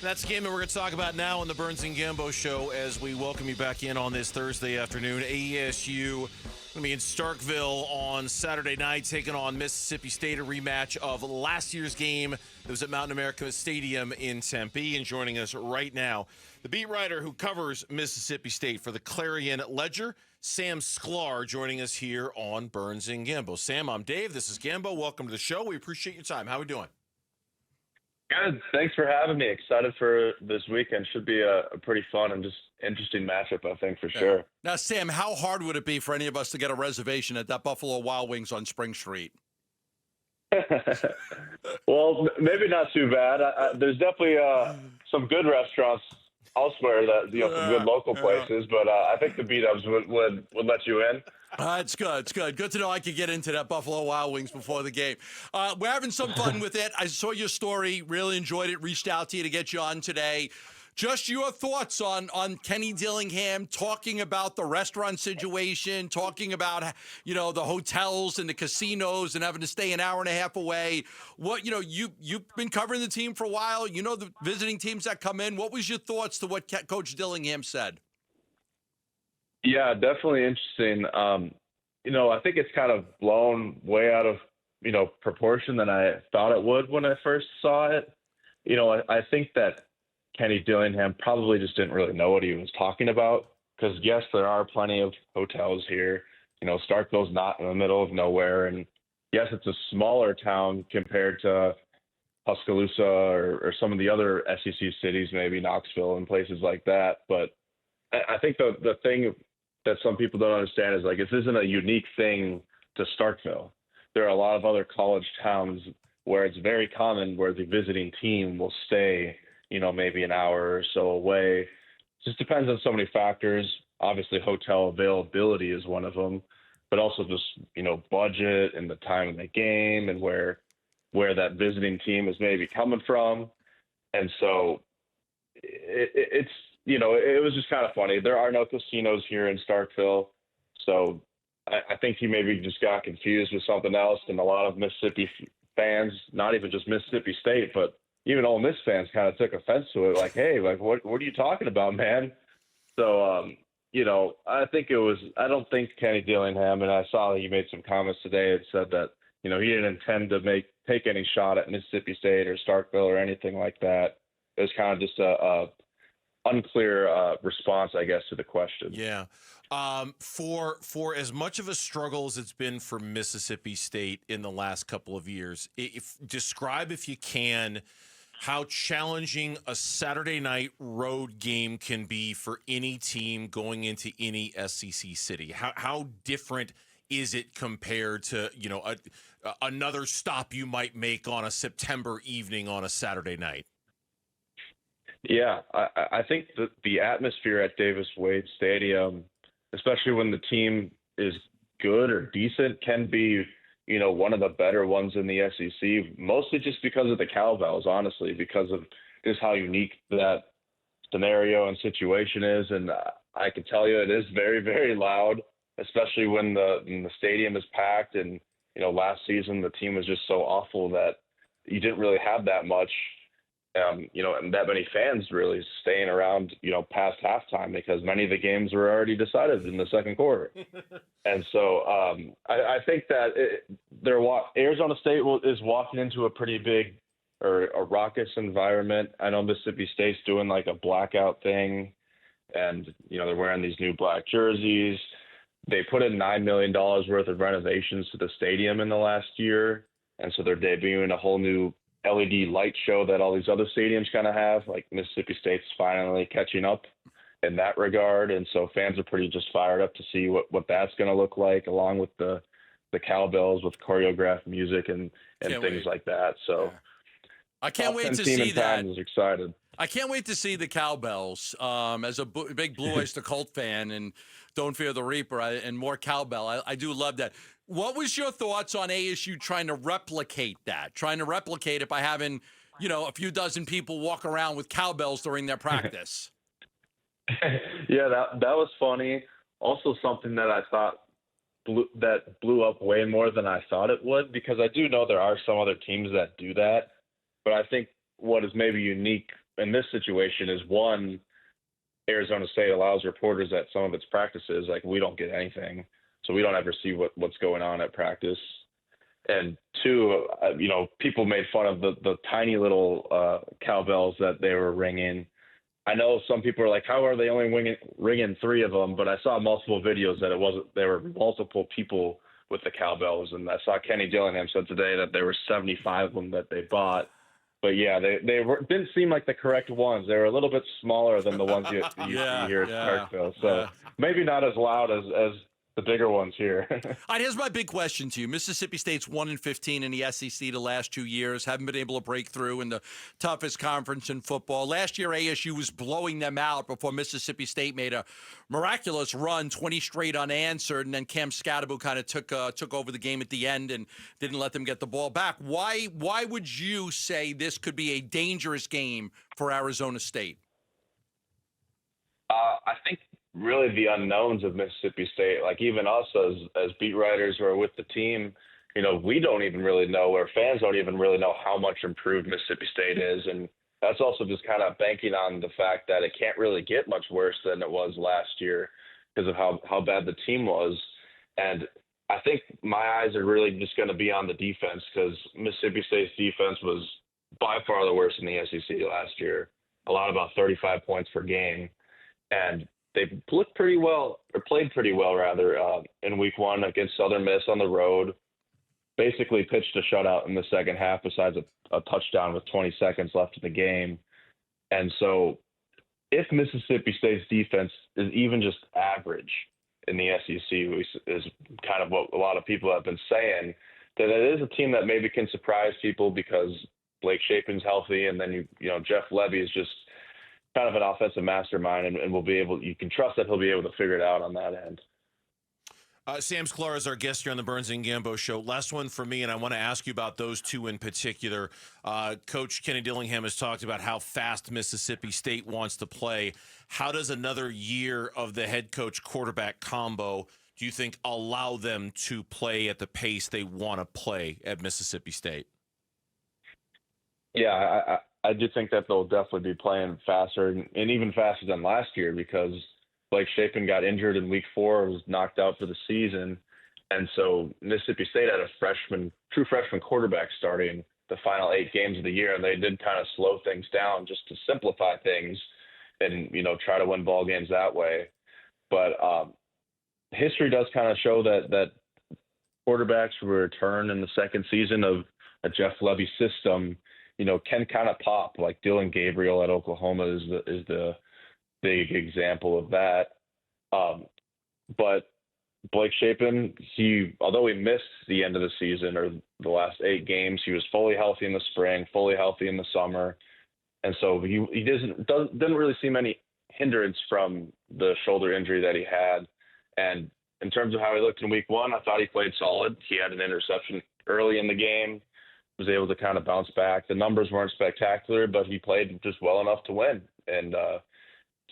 That's the game that we're going to talk about now on the Burns Gambo show as we welcome you back in on this Thursday afternoon. ASU going to be in Starkville on Saturday night, taking on Mississippi State, a rematch of last year's game that was at Mountain America Stadium in Tempe. And joining us right now, the beat writer who covers Mississippi State for the Clarion-Ledger, Sam Sklar, joining us here on Burns and Gambo. Sam, I'm Dave. This is Gambo. Welcome to the show. We appreciate your time. How are we doing? Good. Thanks for having me. Excited for this weekend. Should be a pretty fun and just interesting matchup, I think, for sure. Now, Sam, how hard would it be for any of us to get a reservation at that Buffalo Wild Wings on Spring Street? Well, maybe not too bad. There's definitely some good restaurants elsewhere that some good local places, but I think the B-Dubs would let you in. It's good. It's good. Good to know I could get into that Buffalo Wild Wings before the game. We're having some fun with it. I saw your story, really enjoyed it, reached out to you to get you on today. Just your thoughts on Kenny Dillingham talking about the restaurant situation, talking about, the hotels and the casinos and having to stay an hour and a half away. What, you've been covering the team for a while. You know the visiting teams that come in. What was your thoughts to what Coach Dillingham said? Yeah, definitely interesting. I think it's kind of blown way out of, proportion than I thought it would when I first saw it. I think that Kenny Dillingham probably just didn't really know what he was talking about because, yes, there are plenty of hotels here. Starkville's not in the middle of nowhere. And, yes, it's a smaller town compared to Tuscaloosa or some of the other SEC cities, maybe Knoxville and places like that. But I think the thing that some people don't understand is, this isn't a unique thing to Starkville. There are a lot of other college towns where it's very common where the visiting team will stay, maybe an hour or so away. It just depends on so many factors. Obviously, hotel availability is one of them, but also just, budget and the time of the game and where that visiting team is maybe coming from. And so it's, it was just kind of funny. There are no casinos here in Starkville. So I think he maybe just got confused with something else. And a lot of Mississippi fans, not even just Mississippi State, but even Ole Miss fans kind of took offense to it. Like, hey, what are you talking about, man? So, I think I don't think Kenny Dillingham, and I saw that he made some comments today and said that, he didn't intend to take any shot at Mississippi State or Starkville or anything like that. It was kind of just a unclear response, I guess, to the question. Yeah. For as much of a struggle as it's been for Mississippi State in the last couple of years, describe, if you can, how challenging a Saturday night road game can be for any team going into any SEC city. How different is it compared to, another stop you might make on a September evening on a Saturday night? Yeah, I think that the atmosphere at Davis Wade Stadium, especially when the team is good or decent, can be, one of the better ones in the SEC, mostly just because of the Cowbells, honestly, because of just how unique that scenario and situation is. And I can tell you it is very, very loud, especially when the stadium is packed. And, last season the team was just so awful that you didn't really have that much and that many fans really staying around, past halftime because many of the games were already decided in the second quarter. And so I think that Arizona State is walking into a pretty big or a raucous environment. I know Mississippi State's doing like a blackout thing and, they're wearing these new black jerseys. They put in $9 million worth of renovations to the stadium in the last year. And so they're debuting a whole new LED light show that all these other stadiums kind of have. Like Mississippi State's finally catching up in that regard. And so fans are pretty just fired up to see what that's going to look like, along with the Cowbells with choreographed music and things like that. So I can't wait to see that. Is excited. I can't wait to see the Cowbells. As a big Blue Oyster Cult fan and Don't Fear the Reaper and more cowbell, I do love that. What was your thoughts on ASU trying to replicate it by having, a few dozen people walk around with cowbells during their practice? Yeah, that was funny. Also something that I thought blew up way more than I thought it would, because I do know there are some other teams that do that. But I think what is maybe unique in this situation is, one, Arizona State allows reporters at some of its practices. Like, we don't get anything, so we don't ever see what's going on at practice. And two, people made fun of the tiny little cowbells that they were ringing. I know some people are like, how are they only ringing 3 of them? But I saw multiple videos that there were multiple people with the cowbells. And I saw Kenny Dillingham said today that there were 75 of them that they bought. But yeah, they didn't seem like the correct ones. They were a little bit smaller than the ones you see here at Starkville. So maybe not as loud as the bigger ones here. All right, here's my big question to you. Mississippi State's 1-15 in the SEC the last 2 years, haven't been able to break through in the toughest conference in football. Last year, ASU was blowing them out before Mississippi State made a miraculous run, 20 straight unanswered, and then Cam Scatterbo kind of took over the game at the end and didn't let them get the ball back. Why would you say this could be a dangerous game for Arizona State? I think really the unknowns of Mississippi State, like even us as beat writers who are with the team, we don't even really know, or fans don't even really know how much improved Mississippi State is. And that's also just kind of banking on the fact that it can't really get much worse than it was last year because of how bad the team was. And I think my eyes are really just going to be on the defense, because Mississippi State's defense was by far the worst in the SEC last year, allowed about 35 points per game. And they looked pretty well, or played pretty well rather, in week 1 against Southern Miss on the road. Basically pitched a shutout in the second half besides a touchdown with 20 seconds left in the game. And so if Mississippi State's defense is even just average in the SEC, which is kind of what a lot of people have been saying, that it is a team that maybe can surprise people because Blake Shapen's healthy, and then Jeff Levy is just kind of an offensive mastermind, and you can trust that he'll be able to figure it out on that end. Sam Sklar is our guest here on the Burns Gambo show. Last one for me, and I want to ask you about those two in particular. Coach Kenny Dillingham has talked about how fast Mississippi State wants to play. How does another year of the head coach quarterback combo, do you think, allow them to play at the pace they want to play at Mississippi State? Yeah, I do think that they'll definitely be playing faster, and even faster than last year, because Blake Shapen got injured in week 4, was knocked out for the season. And so Mississippi State had a true freshman quarterback starting the final 8 games of the year, and they did kind of slow things down just to simplify things and, try to win ball games that way. But history does kind of show that quarterbacks who return in the second season of a Jeff Levy system, can kind of pop. Like Dylan Gabriel at Oklahoma is the big example of that. But Blake Shapen, although he missed the end of the season or the last 8 games, he was fully healthy in the spring, fully healthy in the summer. And so he didn't really seem any hindrance from the shoulder injury that he had. And in terms of how he looked in week 1, I thought he played solid. He had an interception early in the game, was able to kind of bounce back. The numbers weren't spectacular, but he played just well enough to win. And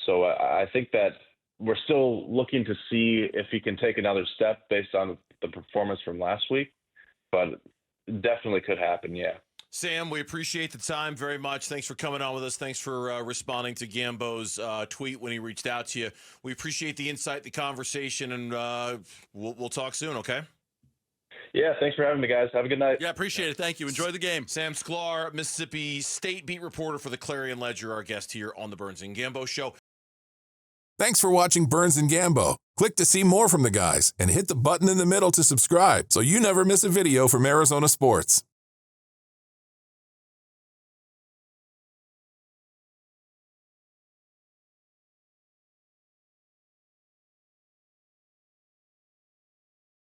so I think that we're still looking to see if he can take another step based on the performance from last week, but definitely could happen, yeah. Sam, we appreciate the time very much. Thanks for coming on with us. Thanks for responding to Gambo's tweet when he reached out to you. We appreciate the insight, the conversation, and we'll talk soon, okay? Yeah, thanks for having me, guys. Have a good night. Yeah, appreciate it. Thank you. Enjoy the game. Sam Sklar, Mississippi State beat reporter for the Clarion-Ledger, our guest here on the Burns Gambo show. Thanks for watching Burns Gambo. Click to see more from the guys and hit the button in the middle to subscribe so you never miss a video from Arizona sports.